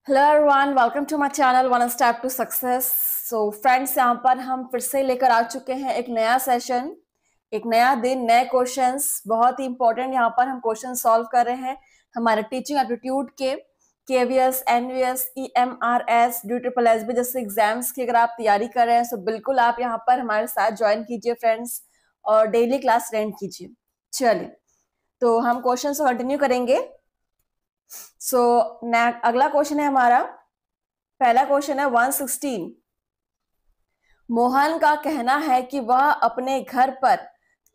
Hello everyone, welcome to my channel one step to success. So friends, यहाँ पर हम फिर से लेकर आ चुके हैं एक नया सेशन, एक नया दिन, नए क्वेश्चंस। बहुत ही इंपॉर्टेंट यहाँ पर हम क्वेश्चन सॉल्व कर रहे हैं हमारे टीचिंग एप्टीट्यूड के केवीएस, एनवीएस, ईएमआरएस, ड्यूट्रिपल जैसे एग्जाम्स की अगर आप तैयारी कर रहे हैं तो बिल्कुल आप यहाँ पर हमारे साथ ज्वाइन कीजिए फ्रेंड्स, और डेली क्लास अटेंड कीजिए। चलिए, तो हम क्वेश्चन को कंटिन्यू करेंगे। अगला क्वेश्चन है हमारा, पहला क्वेश्चन है 116। मोहन का कहना है कि वह अपने घर पर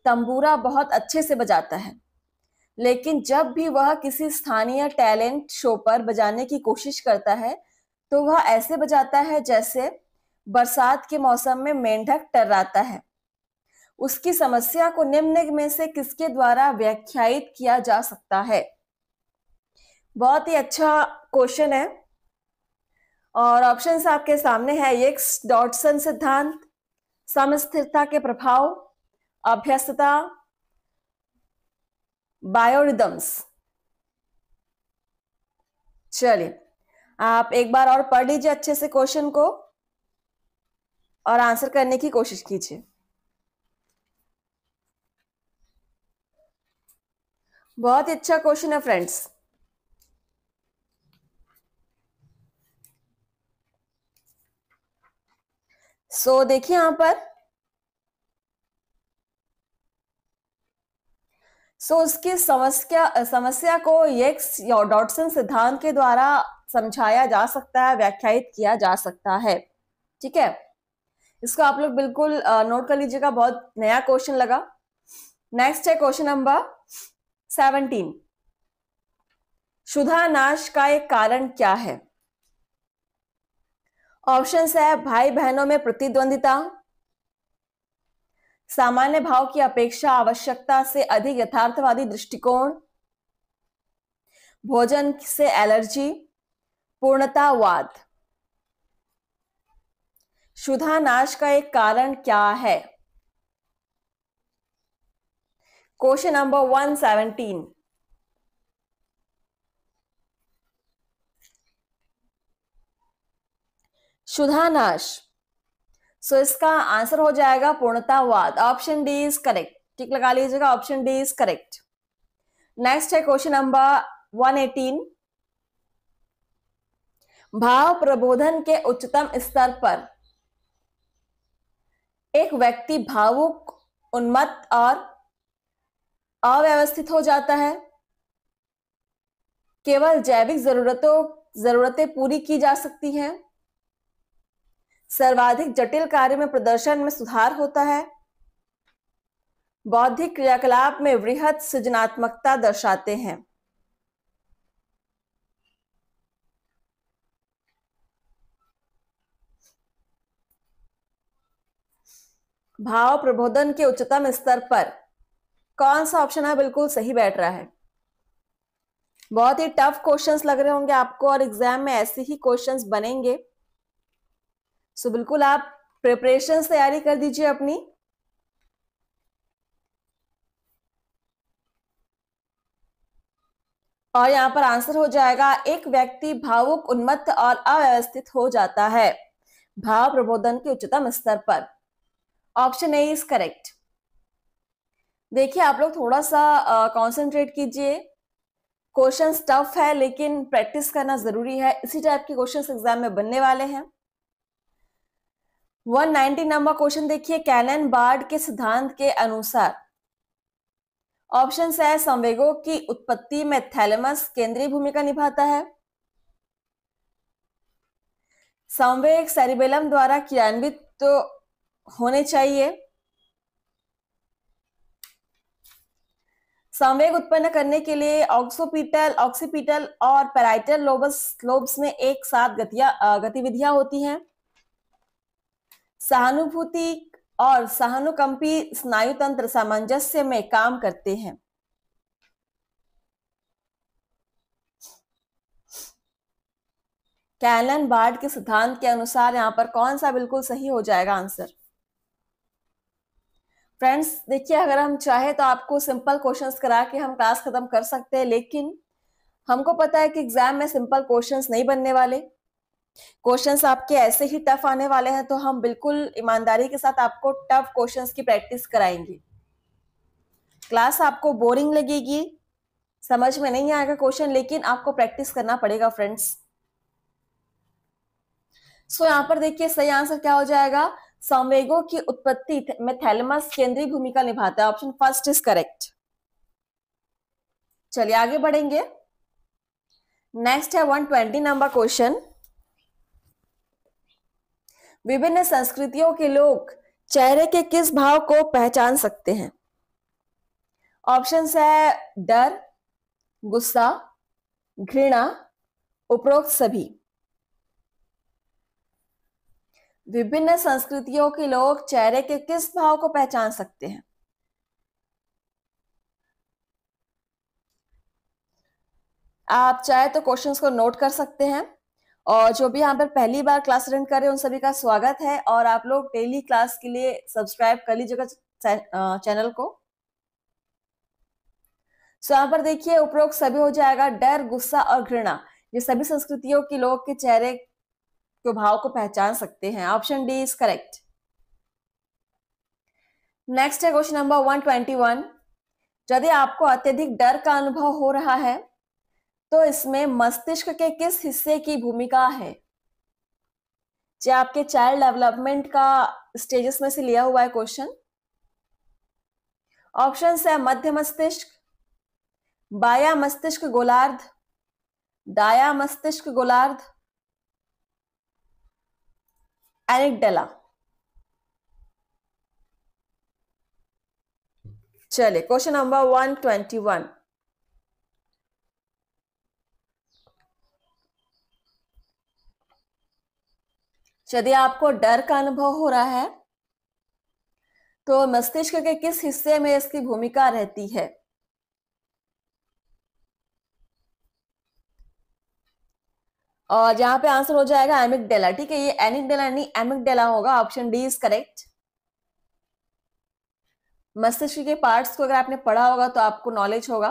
तंबूरा बहुत अच्छे से बजाता है, लेकिन जब भी वह किसी स्थानीय टैलेंट शो पर बजाने की कोशिश करता है तो वह ऐसे बजाता है जैसे बरसात के मौसम में मेंढक टर्राता है। उसकी समस्या को निम्न में से किसके द्वारा व्याख्यायित किया जा सकता है? बहुत ही अच्छा क्वेश्चन है और ऑप्शंस आपके सामने है। यक्स डॉटसन सिद्धांत, समस्थिरता के प्रभाव, अभ्यस्तता, बायोरिदम्स। चलिए, आप एक बार और पढ़ लीजिए अच्छे से क्वेश्चन को और आंसर करने की कोशिश कीजिए। बहुत ही अच्छा क्वेश्चन है फ्रेंड्स। देखिए यहां पर, उसकी समस्या को यक्स डॉटसन सिद्धांत के द्वारा समझाया जा सकता है, व्याख्यायित किया जा सकता है। ठीक है, इसको आप लोग बिल्कुल नोट कर लीजिएगा, बहुत नया क्वेश्चन लगा। नेक्स्ट है क्वेश्चन नंबर 17। क्षुधा नाश का एक कारण क्या है? ऑप्शंस है भाई बहनों में प्रतिद्वंदिता, सामान्य भाव की अपेक्षा आवश्यकता से अधिक यथार्थवादी दृष्टिकोण, भोजन से एलर्जी, पूर्णतावाद। क्षुधा नाश का एक कारण क्या है? Question number 117। क्षुधा नाश, इसका आंसर हो जाएगा पूर्णतावाद। Option D is correct. Tick लगा लीजिएगा, option D is correct. Next है क्वेश्चन नंबर 118। भाव प्रबोधन के उच्चतम स्तर पर एक व्यक्ति भावुक, उन्मत्त और अव्यवस्थित हो जाता है। केवल जैविक जरूरतें पूरी की जा सकती हैं। सर्वाधिक जटिल कार्य में प्रदर्शन में सुधार होता है। बौद्धिक क्रियाकलाप में वृहद सृजनात्मकता दर्शाते हैं। भाव प्रबोधन के उच्चतम स्तर पर कौन सा ऑप्शन है बिल्कुल सही बैठ रहा है? बहुत ही टफ क्वेश्चंस लग रहे होंगे आपको और एग्जाम में ऐसे ही क्वेश्चंस बनेंगे। बिल्कुल आप प्रिपरेशन तैयारी कर दीजिए अपनी। और यहां पर आंसर हो जाएगा, एक व्यक्ति भावुक, उन्मत्त और अव्यवस्थित हो जाता है भाव प्रबोधन के उच्चतम स्तर पर। Option A is correct. देखिए, आप लोग थोड़ा सा कंसंट्रेट कीजिए। क्वेश्चन टफ है लेकिन प्रैक्टिस करना जरूरी है। इसी टाइप के क्वेश्चन एग्जाम में बनने वाले हैं। 190 नंबर क्वेश्चन देखिए, कैनन बार्ड के सिद्धांत के अनुसार ऑप्शन है संवेगों की उत्पत्ति में थैलेमस केंद्रीय भूमिका निभाता है। संवेग सेरिबेलम द्वारा क्रियान्वित तो होने चाहिए। संवेग उत्पन्न करने के लिए ऑक्सीपिटल और पैराइटल लोब्स में एक साथ गतिविधियां होती हैं। सहानुभूति और सहानुकंपी स्नायु तंत्र सामंजस्य में काम करते हैं। कैनन बार्ड के सिद्धांत के अनुसार यहां पर कौन सा बिल्कुल सही हो जाएगा आंसर? फ्रेंड्स देखिए, अगर हम चाहे तो आपको सिंपल क्वेश्चंस करा के हम क्लास खत्म कर सकते हैं, लेकिन हमको पता है कि एग्जाम में सिंपल क्वेश्चंस नहीं बनने वाले, क्वेश्चंस आपके ऐसे ही टफ आने वाले हैं, तो हम बिल्कुल ईमानदारी के साथ आपको टफ क्वेश्चंस की प्रैक्टिस कराएंगे। क्लास आपको बोरिंग लगेगी, समझ में नहीं आएगा क्वेश्चन, लेकिन आपको प्रैक्टिस करना पड़ेगा फ्रेंड्स। सो यहाँ पर देखिए सही आंसर क्या हो जाएगा, संवेगों की उत्पत्ति में थैलेमस केंद्रीय भूमिका निभाता है। Option first is correct. चलिए आगे बढ़ेंगे। नेक्स्ट है 120 नंबर क्वेश्चन। विभिन्न संस्कृतियों के लोग चेहरे के किस भाव को पहचान सकते हैं? ऑप्शंस है डर, गुस्सा, घृणा, उपरोक्त सभी। विभिन्न संस्कृतियों के लोग चेहरे के किस भाव को पहचान सकते हैं? आप चाहे तो क्वेश्चंस को नोट कर सकते हैं, और जो भी यहाँ पर पहली बार क्लास अटेंड कर रहे हैं उन सभी का स्वागत है, और आप लोग डेली क्लास के लिए सब्सक्राइब कर लीजिएगा चैनल को। सो यहाँ पर देखिए उपरोक्त सभी हो जाएगा, डर, गुस्सा और घृणा, ये सभी संस्कृतियों के लोग के चेहरे के भाव को पहचान सकते हैं। Option D is correct. Next है क्वेश्चन नंबर 121। यदि आपको अत्यधिक डर का अनुभव हो रहा है तो इसमें मस्तिष्क के किस हिस्से की भूमिका है? जो आपके चाइल्ड डेवलपमेंट का स्टेजेस में से लिया हुआ है क्वेश्चन। ऑप्शन है मध्य मस्तिष्क, बाया मस्तिष्क गोलार्ध, दाया मस्तिष्क गोलार्ध, एनिकडेला। चलिए क्वेश्चन नंबर 121। यदि आपको डर का अनुभव हो रहा है तो मस्तिष्क के किस हिस्से में इसकी भूमिका रहती है? और जहां पे आंसर हो जाएगा एमिगडेला। ठीक है, ये एनिकडेला नहीं एमिगडेला होगा। Option D is correct. मस्तिष्क के पार्ट्स को अगर आपने पढ़ा होगा तो आपको नॉलेज होगा।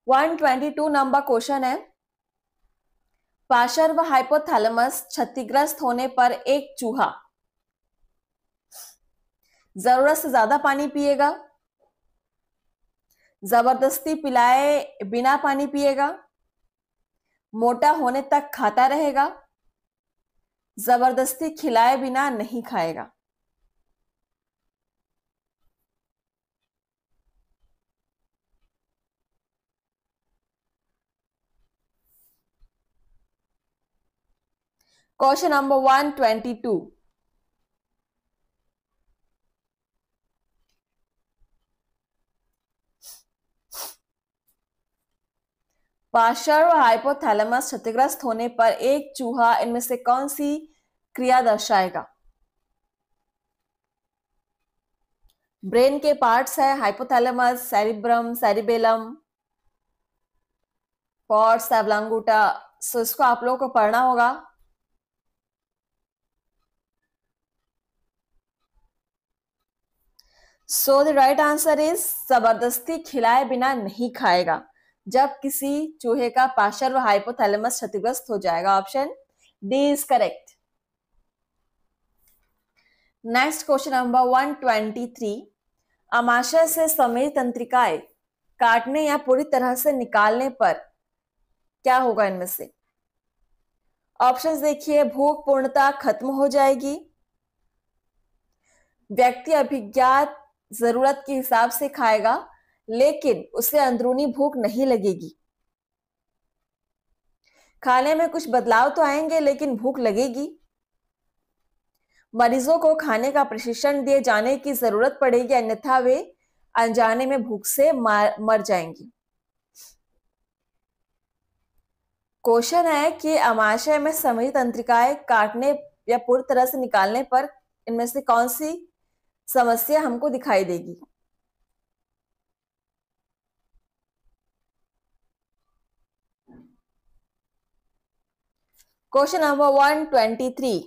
122 नंबर क्वेश्चन है। पार्श्व हाइपोथैलेमस क्षतिग्रस्त होने पर एक चूहा जरूरत से ज्यादा पानी पिएगा, जबरदस्ती पिलाए बिना पानी पिएगा, मोटा होने तक खाता रहेगा, जबरदस्ती खिलाए बिना नहीं खाएगा। Question number 122। पार्श्व हाइपोथैलेमस क्षतिग्रस्त होने पर एक चूहा इनमें से कौन सी क्रिया दर्शाएगा? ब्रेन के पार्ट्स है हाइपोथैलेमस, सेरिब्रम, सेरिबेलम, पॉट्स, एब्लांगुटा। सो इसको आप लोगों को पढ़ना होगा। सो द राइट आंसर इज जबरदस्ती खिलाए बिना नहीं खाएगा, जब किसी चूहे का पार्श्व हाइपोथैलेमस क्षतिग्रस्त हो जाएगा। Option D is correct. Next question number 123। आमाशय से समय तंत्रिकाएं काटने या पूरी तरह से निकालने पर क्या होगा इनमें से? ऑप्शंस देखिए, भूख पूर्णतः खत्म हो जाएगी, व्यक्ति अभिज्ञात जरूरत के हिसाब से खाएगा लेकिन उसे अंदरूनी भूख नहीं लगेगी, खाने में कुछ बदलाव तो आएंगे लेकिन भूख लगेगी, मरीजों को खाने का प्रशिक्षण दिए जाने की जरूरत पड़ेगी अन्यथा वे अनजाने में भूख से मर जाएंगी। क्वेश्चन है कि आमाशय में समय तंत्रिकाएं काटने या पूरी तरह से निकालने पर इनमें से कौन सी समस्या हमको दिखाई देगी? Question number 123।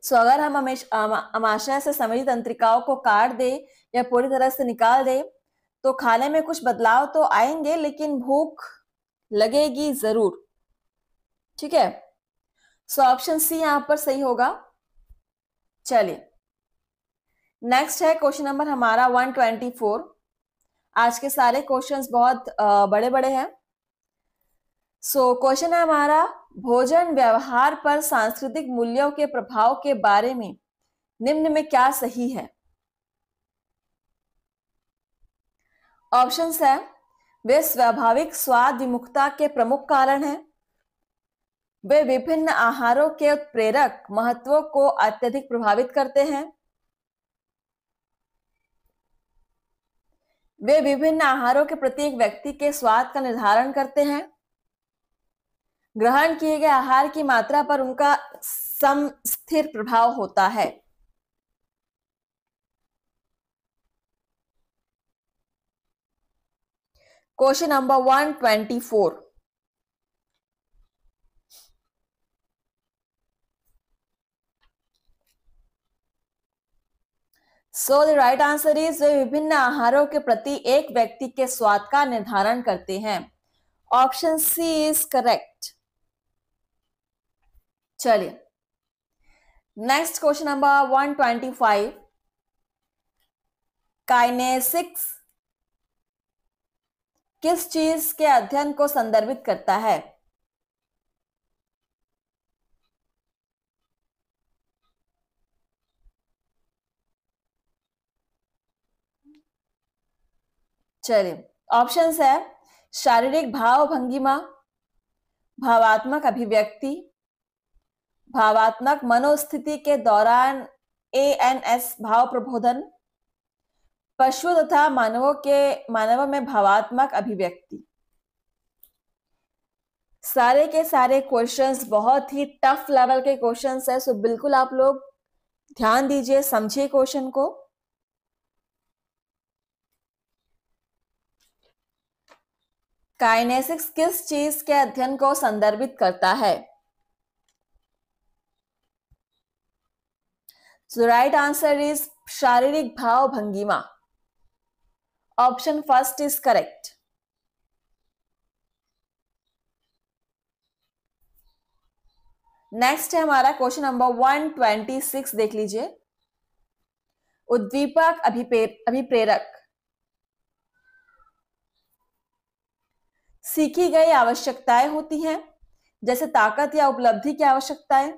सो अगर हम आमाशय से समझी तंत्रिकाओं को काट दे या पूरी तरह से निकाल दे तो खाने में कुछ बदलाव तो आएंगे, लेकिन भूख लगेगी जरूर। ठीक है, सो ऑप्शन सी यहां पर सही होगा। चलिए, नेक्स्ट है क्वेश्चन नंबर हमारा 124। आज के सारे क्वेश्चंस बहुत बड़े बड़े हैं। सो क्वेश्चन है हमारा, भोजन व्यवहार पर सांस्कृतिक मूल्यों के प्रभाव के बारे में निम्न में क्या सही है? ऑप्शंस है, वे स्वाभाविक स्वाद विमुखता के प्रमुख कारण हैं, वे विभिन्न आहारों के उत्प्रेरक महत्वों को अत्यधिक प्रभावित करते हैं, वे विभिन्न आहारों के प्रति एक व्यक्ति के स्वाद का निर्धारण करते हैं, ग्रहण किए गए आहार की मात्रा पर उनका समस्थिर प्रभाव होता है। Question number 124। So the right answer is, वे विभिन्न आहारों के प्रति एक व्यक्ति के स्वाद का निर्धारण करते हैं। Option C is correct. चलिए, नेक्स्ट क्वेश्चन नंबर 125। काइनेसिक्स किस चीज के अध्ययन को संदर्भित करता है? चलिए, ऑप्शंस है, शारीरिक भाव भंगिमा, भावात्मक अभिव्यक्ति, भावात्मक मनोस्थिति के दौरान एएनएस भाव प्रबोधन, पशु तथा मानवों में भावात्मक अभिव्यक्ति। सारे के सारे क्वेश्चंस बहुत ही टफ लेवल के क्वेश्चंस है, सो बिल्कुल आप लोग ध्यान दीजिए, समझिए क्वेश्चन को। काइनेसिक्स किस चीज के अध्ययन को संदर्भित करता है? So right answer is शारीरिक भाव भंगिमा। Option first is correct. Next है हमारा क्वेश्चन नंबर 126, देख लीजिए। उद्दीपक अभिप्रेरक सीखी गई आवश्यकताएं होती हैं, जैसे ताकत या उपलब्धि की आवश्यकताएं।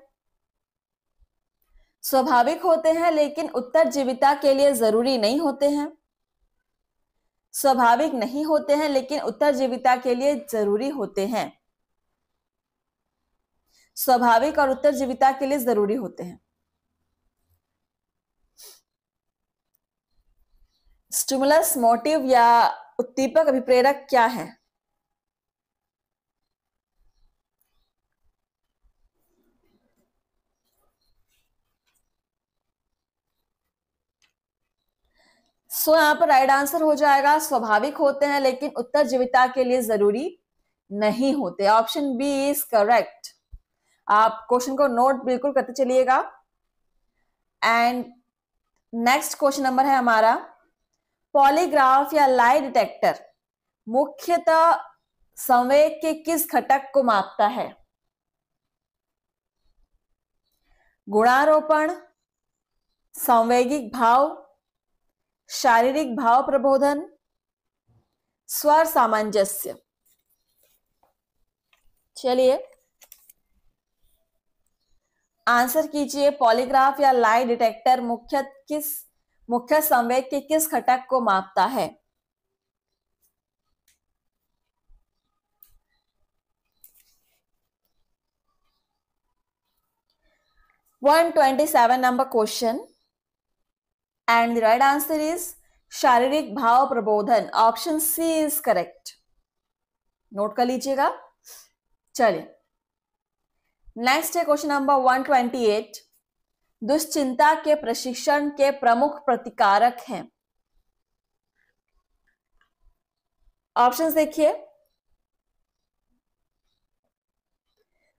स्वाभाविक होते हैं लेकिन उत्तरजीविता के लिए जरूरी नहीं होते हैं। स्वाभाविक नहीं होते हैं लेकिन उत्तरजीविता के लिए जरूरी होते हैं। स्वाभाविक और उत्तरजीविता के लिए जरूरी होते हैं। स्टिमुलस मोटिव या उद्दीपक अभिप्रेरक क्या है? सो यहां पर राइट आंसर हो जाएगा, स्वाभाविक होते हैं लेकिन उत्तरजीविता के लिए जरूरी नहीं होते। Option B is correct. आप क्वेश्चन को नोट बिल्कुल करते चलिएगा। एंड नेक्स्ट क्वेश्चन नंबर है हमारा, पॉलीग्राफ या लाई डिटेक्टर मुख्यतः संवेग के किस घटक को मापता है? गुणारोपण, संवेगिक भाव, शारीरिक भाव प्रबोधन, स्वर सामंजस्य। चलिए आंसर कीजिए, पॉलीग्राफ या लाई डिटेक्टर मुख्य संवेग के किस घटक को मापता है? One 127 number question and the right answer is शारीरिक भाव प्रबोधन। Option C is correct. Note कर लीजिएगा। चलिए नेक्स्ट है क्वेश्चन नंबर 128। दुश्चिंता के प्रशिक्षण के प्रमुख प्रतिकारक हैं। ऑप्शंस देखिए,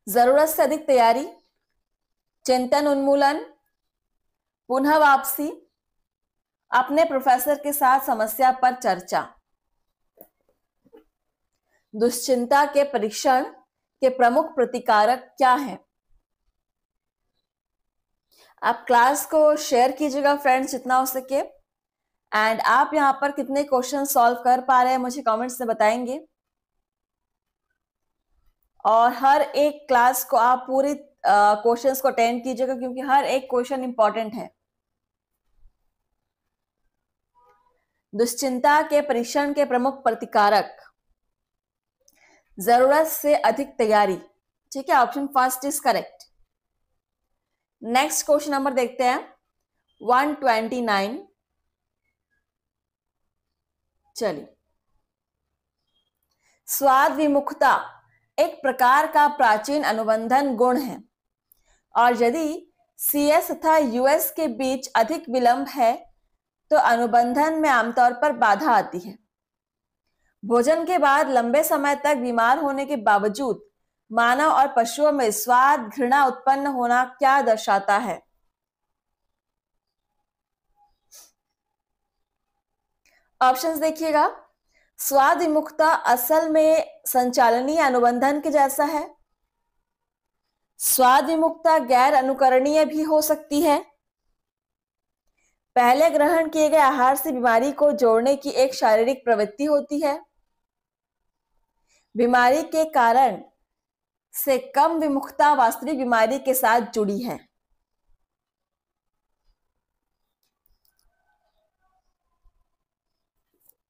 जरूरत से अधिक तैयारी, चिंतन उन्मूलन, पुनः वापसी, अपने प्रोफेसर के साथ समस्या पर चर्चा। दुश्चिंता के परीक्षण के प्रमुख प्रतिकारक क्या हैं? आप क्लास को शेयर कीजिएगा फ्रेंड्स जितना हो सके, एंड आप यहाँ पर कितने क्वेश्चन सॉल्व कर पा रहे हैं मुझे कमेंट्स में बताएंगे। और हर एक क्लास को आप पूरी क्वेश्चंस को अटेंड कीजिएगा क्योंकि हर एक क्वेश्चन इंपॉर्टेंट है। दुश्चिंता के परीक्षण के प्रमुख प्रतिकारक, जरूरत से अधिक तैयारी। ठीक है, option first is correct. Next question number देखते हैं 129। चलिए, स्वाद विमुखता एक प्रकार का प्राचीन अनुबंधन गुण है और यदि CS तथा US के बीच अधिक विलंब है तो अनुबंधन में आमतौर पर बाधा आती है। भोजन के बाद लंबे समय तक बीमार होने के बावजूद मानव और पशुओं में स्वाद घृणा उत्पन्न होना क्या दर्शाता है? ऑप्शंस देखिएगा। स्वाद विमुखता असल में संचालनीय अनुबंधन के जैसा है। स्वाद विमुखता गैर अनुकरणीय भी हो सकती है। पहले ग्रहण किए गए आहार से बीमारी को जोड़ने की एक शारीरिक प्रवृत्ति होती है। बीमारी के कारण से कम विमुखता वास्तविक बीमारी के साथ जुड़ी है।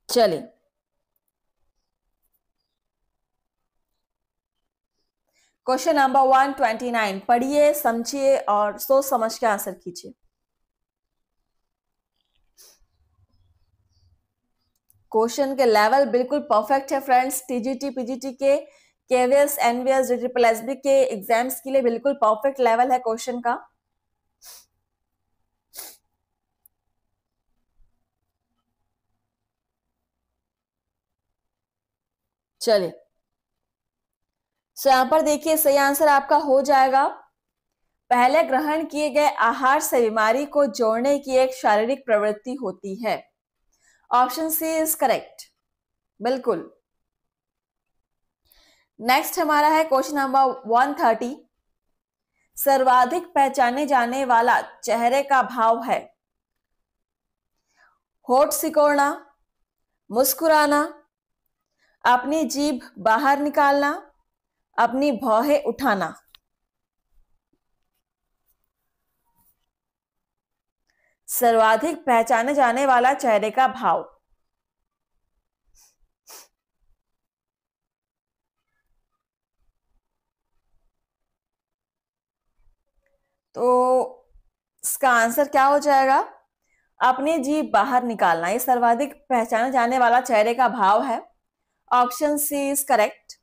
चलिए, क्वेश्चन नंबर 129 पढ़िए, समझिए और सोच समझ के आंसर कीजिए। क्वेश्चन के लेवल बिल्कुल परफेक्ट है फ्रेंड्स। TGT PGT के KVS NVS JSSB के एग्जाम्स के लिए बिल्कुल परफेक्ट लेवल है क्वेश्चन का। चलिए, यहां पर देखिए सही आंसर आपका हो जाएगा। पहले ग्रहण किए गए आहार से बीमारी को जोड़ने की एक शारीरिक प्रवृत्ति होती है। ऑप्शन सी इज करेक्ट, बिल्कुल। नेक्स्ट हमारा है क्वेश्चन नंबर 130। सर्वाधिक पहचाने जाने वाला चेहरे का भाव है होठ सिकोड़ना, मुस्कुराना, अपनी जीभ बाहर निकालना, अपनी भौहें उठाना। सर्वाधिक पहचाने जाने वाला चेहरे का भाव। तो इसका आंसर क्या हो जाएगा? अपनी जीभ बाहर निकालना। ये सर्वाधिक पहचाने जाने वाला चेहरे का भाव है। Option C is correct.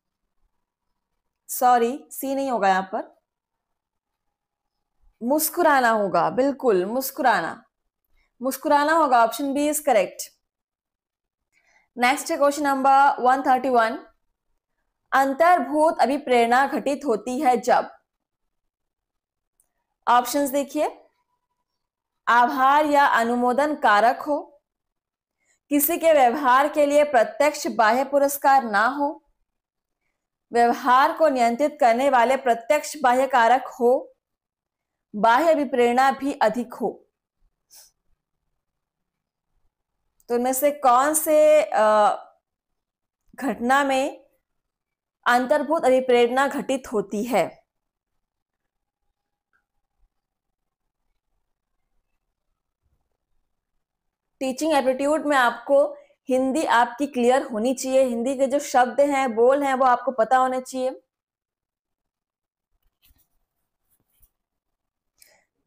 Sorry, C नहीं होगा, यहां पर मुस्कुराना होगा। बिल्कुल, मुस्कुराना, मुस्कुराना होगा। Option B is correct. Next है क्वेश्चन नंबर 131। अंतर्भूत अभिप्रेरणा घटित होती है जब। ऑप्शंस देखिए। आभार या अनुमोदन कारक हो, किसी के व्यवहार के लिए प्रत्यक्ष बाह्य पुरस्कार ना हो, व्यवहार को नियंत्रित करने वाले प्रत्यक्ष बाह्य कारक हो, बाह्य अभिप्रेरणा भी अधिक हो। तो इनमें से कौन से घटना में अंतर्भूत अभिप्रेरणा घटित होती है? टीचिंग एप्टीट्यूड में आपको हिंदी आपकी क्लियर होनी चाहिए। हिंदी के जो शब्द हैं, बोल हैं, वो आपको पता होने चाहिए,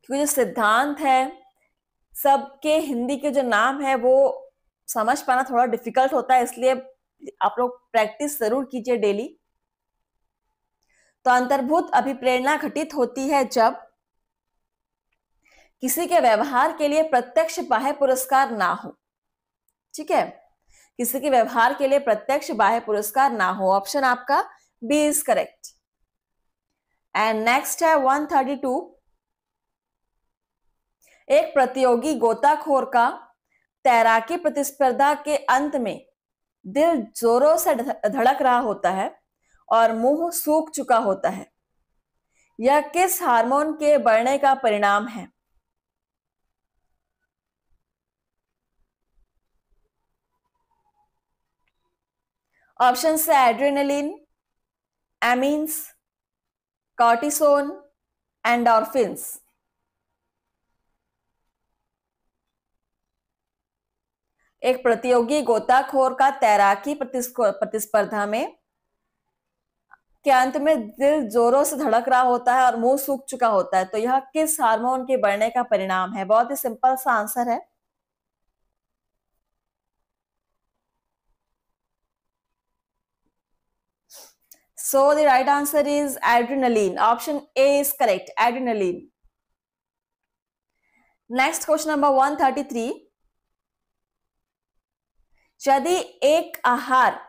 क्योंकि जो सिद्धांत है सबके हिंदी के जो नाम है वो समझ पाना थोड़ा डिफिकल्ट होता है, इसलिए आप लोग प्रैक्टिस जरूर कीजिए डेली। तो अंतर्भूत अभिप्रेरणा घटित होती है जब किसी के व्यवहार के लिए प्रत्यक्ष बाह्य पुरस्कार ना हो। ठीक है, किसी के व्यवहार के लिए प्रत्यक्ष बाह्य पुरस्कार ना हो। ऑप्शन आपका B is correct. And next है 132। एक प्रतियोगी गोताखोर का तैराकी प्रतिस्पर्धा के अंत में दिल जोरों से धड़क रहा होता है और मुंह सूख चुका होता है, यह किस हार्मोन के बढ़ने का परिणाम है? ऑप्शन है एड्रेनलिन, एमीन्स, कॉर्टिसोन, एंडोर्फिन्स। एक प्रतियोगी गोताखोर का तैराकी प्रतिस्पर्धा में के अंत में दिल जोरों से धड़क रहा होता है और मुंह सूख चुका होता है, तो यह किस हार्मोन के बढ़ने का परिणाम है? बहुत ही सिंपल सा आंसर है। So the right answer is adrenaline. Option A is correct, adrenaline. Next question number 133. यदि एक आहार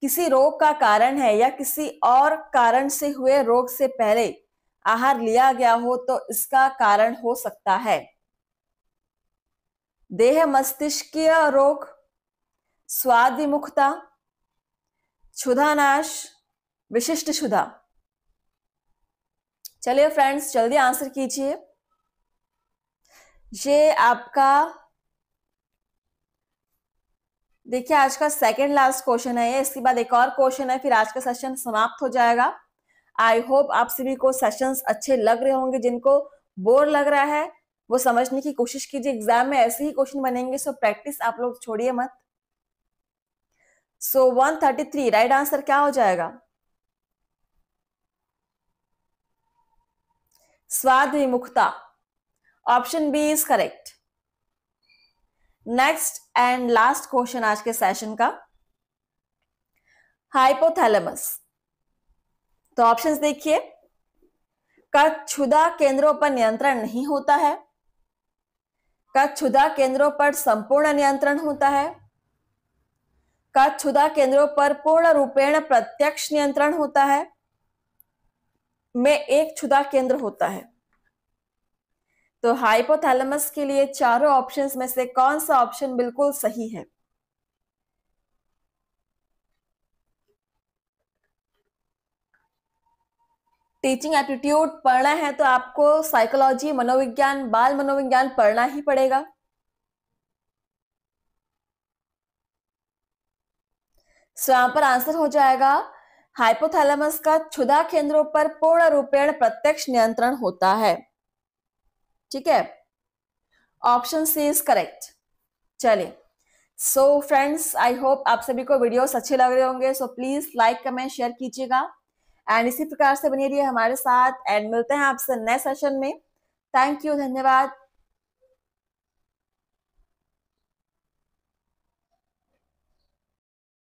किसी रोग का कारण है या किसी और कारण से हुए रोग से पहले आहार लिया गया हो तो इसका कारण हो सकता है देह मस्तिष्कीय रोग, स्वाद विमुखता, क्षुधानाश, विशिष्ट क्षुधा। चलिए फ्रेंड्स जल्दी आंसर कीजिए। ये आपका देखिए आज का सेकंड लास्ट क्वेश्चन है ये, इसके बाद एक और क्वेश्चन है, फिर आज का सेशन समाप्त हो जाएगा। आई होप आप सभी को सेशंस अच्छे लग रहे होंगे। जिनको बोर लग रहा है वो समझने की कोशिश कीजिए, एग्जाम में ऐसे ही क्वेश्चन बनेंगे, सो प्रैक्टिस आप लोग छोड़िए मत। सो 133 राइट आंसर क्या हो जाएगा? स्वाद विमुखता। Option B is correct. Next and last question आज के सेशन का, हाइपोथैलेमस। तो ऑप्शंस देखिए, का क्षुधा केंद्रों पर नियंत्रण नहीं होता है, का क्षुधा केंद्रों पर संपूर्ण नियंत्रण होता है, का क्षुधा केंद्रों पर पूर्ण रूपेण प्रत्यक्ष नियंत्रण होता है, में एक क्षुधा केंद्र होता है। तो हाइपोथैलेमस के लिए चारों ऑप्शंस में से कौन सा ऑप्शन बिल्कुल सही है? टीचिंग एप्टीट्यूड पढ़ना है तो आपको साइकोलॉजी, मनोविज्ञान, बाल मनोविज्ञान पढ़ना ही पड़ेगा। सो यहां पर आंसर हो जाएगा हाइपोथैलेमस का क्षुधा केंद्रों पर पूर्ण रूपेण प्रत्यक्ष नियंत्रण होता है। ठीक है, ऑप्शन सी इज करेक्ट। चलिए, सो फ्रेंड्स आई होप आप सभी को वीडियोस अच्छे लग रहे होंगे। So please like, comment, share कीजिएगा एंड इसी प्रकार से बने रहिए हमारे साथ एंड मिलते हैं आपसे नए सेशन में। थैंक यू, धन्यवाद।